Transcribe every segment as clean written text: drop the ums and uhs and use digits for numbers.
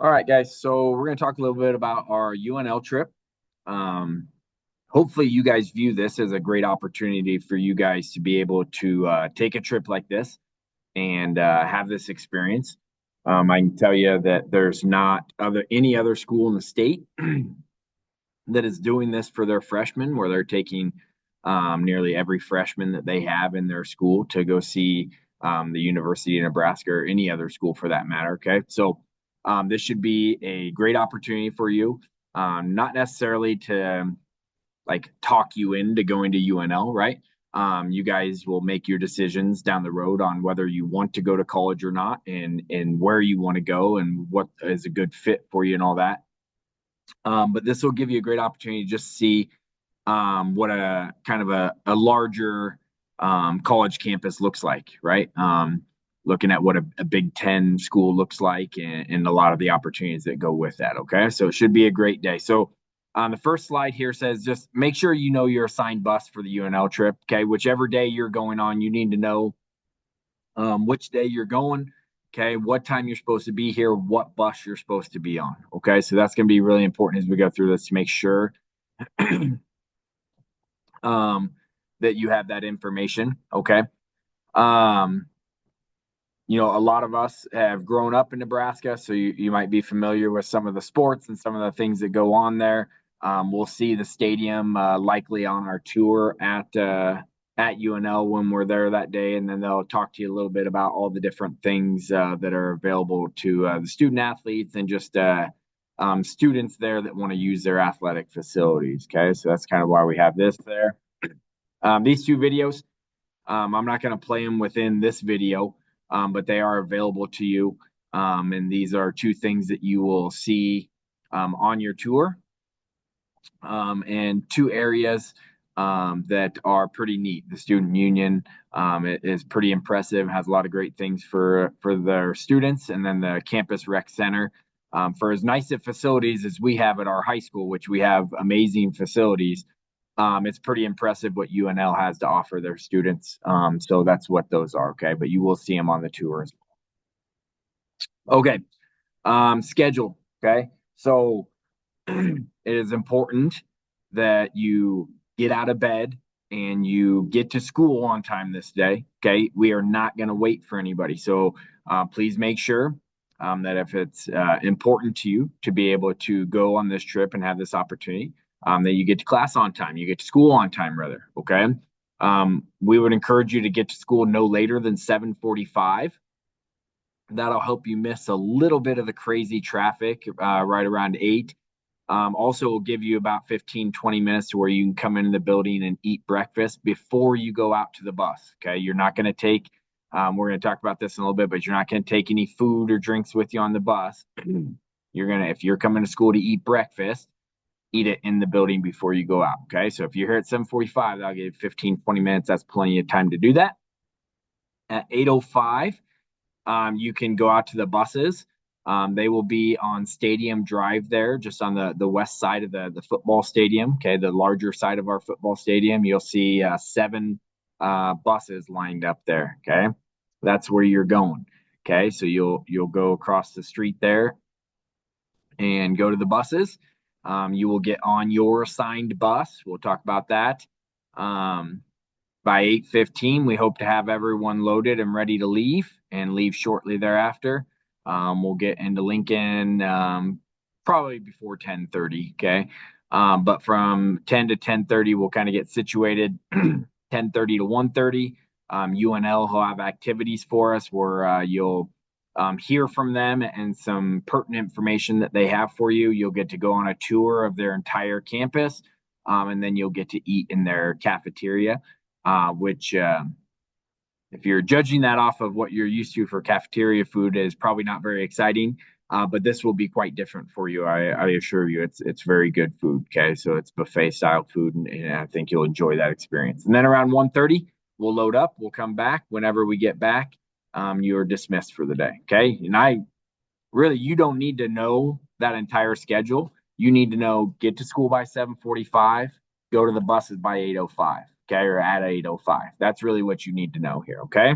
All right, guys. So we're going to talk a little bit about our UNL trip. Um, Hopefully, you guys view this as a great opportunity for you guys to be able to take a trip like this and have this experience. I can tell you that there's not any other school in the state that is doing this for their freshmen, where they're taking nearly every freshman that they have in their school to go see the University of Nebraska or any other school for that matter. Okay, so this should be a great opportunity for you, not necessarily to like talk you into going to UNL, right? You guys will make your decisions down the road on whether you want to go to college or not, and where you want to go, and what is a good fit for you, and all that. But this will give you a great opportunity to just see what a kind of a larger college campus looks like, right? Looking at what a Big Ten school looks like, and a lot of the opportunities that go with that. Okay, so it should be a great day. So the first slide here says just make sure you know your assigned bus for the UNL trip. Okay, whichever day you're going on, you need to know which day you're going. Okay, what time you're supposed to be here, what bus you're supposed to be on. Okay, so that's going to be really important as we go through this to make sure um, that you have that information. Okay. Um, a lot of us have grown up in Nebraska, so you might be familiar with some of the sports and some of the things that go on there. We'll see the stadium likely on our tour at UNL when we're there that day, and then they'll talk to you a little bit about all the different things that are available to the student athletes and just students there that want to use their athletic facilities. Okay, so that's kind of why we have this there. These two videos, I'm not going to play them within this video, but they are available to you. And these are two things that you will see on your tour, and two areas that are pretty neat. The Student Union is pretty impressive, has a lot of great things for their students, and then the Campus Rec Center. For as nice of facilities as we have at our high school, which we have amazing facilities, it's pretty impressive what UNL has to offer their students. So that's what those are. Okay, but you will see them on the tours. Okay, schedule. Okay, so it is important that you get out of bed and you get to school on time this day. Okay, we are not going to wait for anybody. So please make sure that if it's important to you to be able to go on this trip and have this opportunity, that you get to class on time, you get to school on time, rather. Okay. We would encourage you to get to school no later than 7:45. That'll help you miss a little bit of the crazy traffic right around 8. Also, will give you about 15-20 minutes to where you can come into the building and eat breakfast before you go out to the bus. Okay. You're not going to take, we're going to talk about this in a little bit, but you're not going to take any food or drinks with you on the bus. If you're coming to school to eat breakfast, eat it in the building before you go out. Okay. So if you're here at 7:45, that'll give you 15-20 minutes. That's plenty of time to do that. At 8:05, you can go out to the buses. They will be on Stadium Drive there, just on the west side of the football stadium. Okay, the larger side of our football stadium. You'll see seven buses lined up there. Okay, that's where you're going. Okay, so you'll go across the street there and go to the buses. You will get on your assigned bus. We'll talk about that. Um, by 8:15, we hope to have everyone loaded and ready to leave and leave shortly thereafter. We'll get into Lincoln probably before 10:30. Okay. But from 10 to 10:30, we'll kind of get situated. 10:30 to 1:30, UNL will have activities for us where you'll hear from them and some pertinent information that they have for you. You'll get to go on a tour of their entire campus, and then you'll get to eat in their cafeteria, which, if you're judging that off of what you're used to for cafeteria food, is probably not very exciting. But this will be quite different for you. I assure you, it's very good food. Okay, so it's buffet style food, and I think you'll enjoy that experience. And then around 1:30, we'll load up. We'll come back. Whenever we get back, you are dismissed for the day. Okay, and you don't need to know that entire schedule. You need to know get to school by 7:45, go to the buses by 8:05. Okay, or at 8:05. That's really what you need to know here. Okay.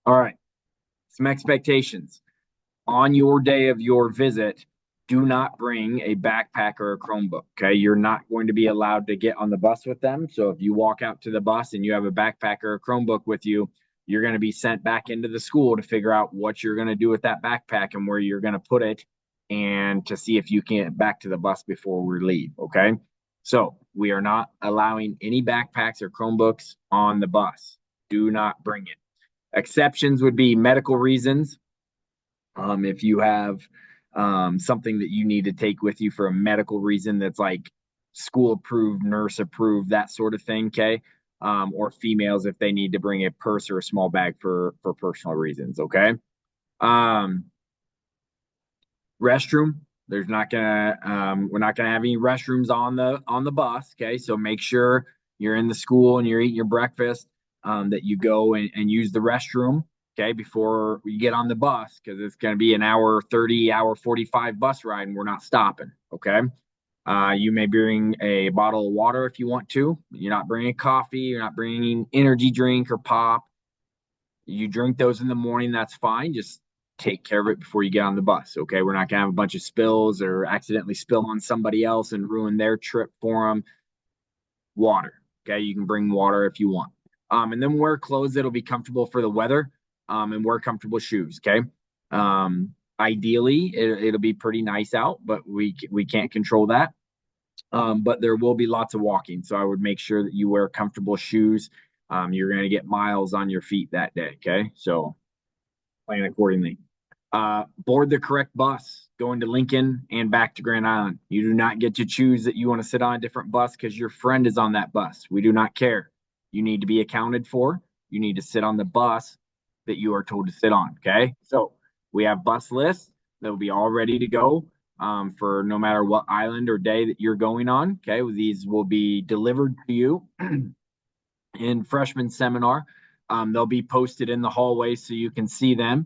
All right. Some expectations. on your day of your visit, do not bring a backpack or a Chromebook. Okay. You're not going to be allowed to get on the bus with them. So if you walk out to the bus and you have a backpack or a Chromebook with you, you're going to be sent back into the school to figure out what you're going to do with that backpack and where you're going to put it and to see if you can get back to the bus before we leave. Okay. So we are not allowing any backpacks or Chromebooks on the bus. Do not bring it. Exceptions would be medical reasons. If you have something that you need to take with you for a medical reason that's like school approved, nurse approved, that sort of thing, okay? Or females if they need to bring a purse or a small bag for personal reasons, okay? Um, Restroom. There's not gonna we're not gonna have any restrooms on the bus, okay? So make sure you're in the school and you're eating your breakfast, that you go and use the restroom, okay, before we get on the bus because it's gonna be an hour 30, hour 45 bus ride and we're not stopping, okay? You may bring a bottle of water if you want to. You're not bringing coffee. You're not bringing energy drink or pop. You drink those in the morning, that's fine. Just take care of it before you get on the bus. Okay. We're not going to have a bunch of spills or accidentally spill on somebody else and ruin their trip for them. Water. Okay. You can bring water if you want. And then wear clothes that'll be comfortable for the weather, and wear comfortable shoes. Okay. Ideally, it'll be pretty nice out, but we can't control that. But there will be lots of walking. So I would make sure that you wear comfortable shoes. You're going to get miles on your feet that day. Okay. So plan accordingly. Board the correct bus going to Lincoln and back to Grand Island. You do not get to choose that you want to sit on a different bus because your friend is on that bus. We do not care. You need to be accounted for. You need to sit on the bus that you are told to sit on. Okay. So we have bus lists that will be all ready to go, for no matter what island or day that you're going on. Okay. These will be delivered to you in freshman seminar. They'll be posted in the hallway so you can see them.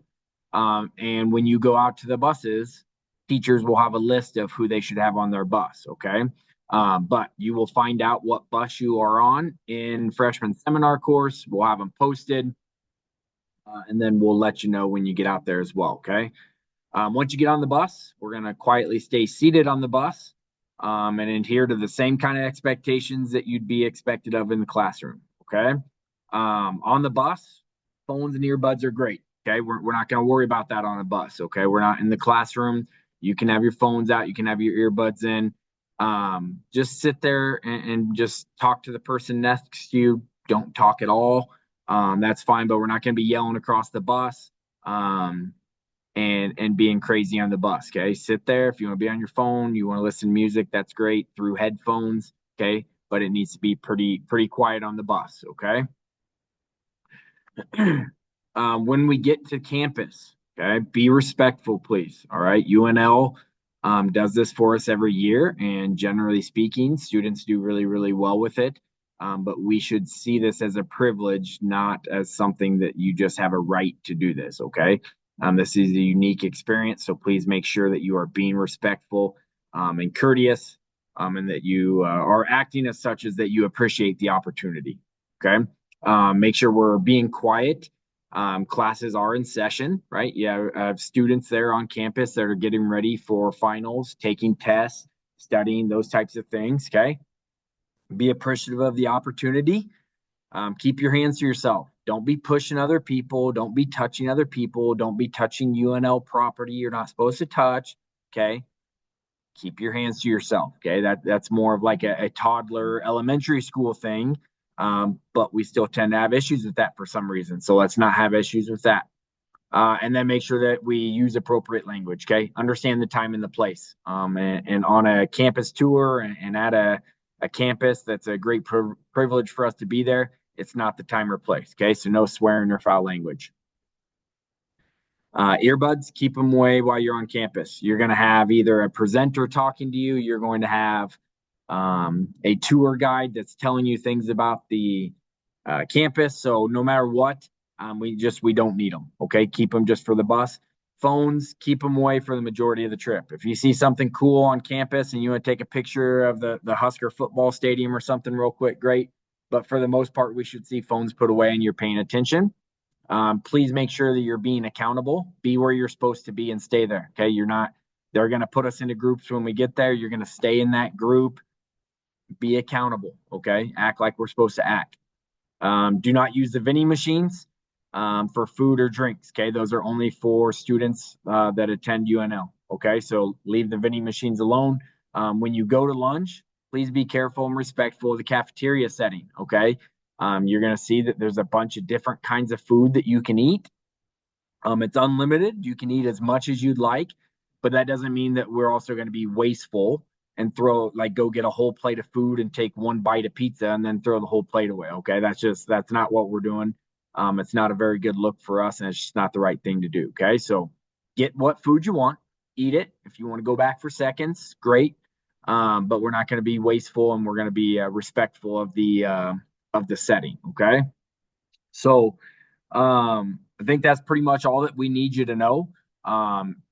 And when you go out to the buses, teachers will have a list of who they should have on their bus. Okay. But you will find out what bus you are on in freshman seminar course. We'll have them posted. And then we'll let you know when you get out there as well. Okay. Once you get on the bus, we're going to quietly stay seated on the bus, and adhere to the same kind of expectations that you'd be expected of in the classroom. Okay. On the bus, phones and earbuds are great. Okay. We're not going to worry about that on a bus. Okay. We're not in the classroom. You can have your phones out. You can have your earbuds in. Just sit there and just talk to the person next to you. Don't talk at all. That's fine, but we're not going to be yelling across the bus. And being crazy on the bus. Okay. Sit there. If you want to be on your phone, you want to listen to music, that's great through headphones. Okay. But it needs to be pretty quiet on the bus. Okay. When we get to campus, okay, be respectful, please. All right. UNL does this for us every year. And generally speaking, students do really, really well with it. But we should see this as a privilege, not as something that you just have a right to do this. Okay. This is a unique experience, so please make sure that you are being respectful, and courteous, and that you are acting as such as that you appreciate the opportunity. Okay. Make sure we're being quiet. Classes are in session, right? Yeah, I have students there on campus that are getting ready for finals, taking tests, studying, those types of things. Okay. Be appreciative of the opportunity. Keep your hands to yourself. Don't be pushing other people. Don't be touching other people. Don't be touching UNL property you're not supposed to touch. Okay. Keep your hands to yourself. Okay. That's more of like a toddler elementary school thing. But we still tend to have issues with that for some reason. So let's not have issues with that. And then make sure that we use appropriate language. Okay. Understand the time and the place. And on a campus tour and at a campus that's a great privilege for us to be there, it's not the time or place. Okay. So no swearing or foul language. Earbuds, keep them away while you're on campus. You're going to have either a presenter talking to you, you're going to have a tour guide that's telling you things about the campus. So no matter what, we don't need them. Okay. Keep them just for the bus. Phones, keep them away for the majority of the trip. If you see something cool on campus and you want to take a picture of the Husker football stadium or something real quick, great. But for the most part, we should see phones put away and you're paying attention. Please make sure that you're being accountable. Be where you're supposed to be and stay there. Okay. They're going to put us into groups when we get there. You're going to stay in that group. Be accountable. Okay. Act like we're supposed to act. Do not use the vending machines for food or drinks. Okay. Those are only for students that attend UNL. Okay. So leave the vending machines alone. When you go to lunch, please be careful and respectful of the cafeteria setting. Okay. You're going to see that there's a bunch of different kinds of food that you can eat. It's unlimited. You can eat as much as you'd like, but that doesn't mean that we're also going to be wasteful and go get a whole plate of food and take one bite of pizza and then throw the whole plate away. Okay. That's not what we're doing. It's not a very good look for us, and it's just not the right thing to do. Okay. So get what food you want, eat it. If you want to go back for seconds, great. But we're not going to be wasteful, and we're going to be respectful of the setting. Okay. So, I think that's pretty much all that we need you to know.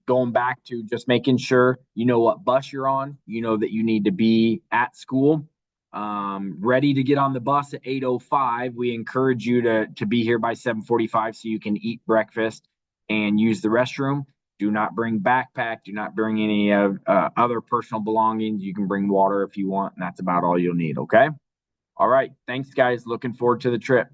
Going back to just making sure you know what bus you're on, you know that you need to be at school, ready to get on the bus at 8:05. We encourage you to be here by 7:45 so you can eat breakfast and use the restroom. Do not bring backpack. Do not bring any other personal belongings. You can bring water if you want, and that's about all you'll need. Okay. All right. Thanks, guys. Looking forward to the trip.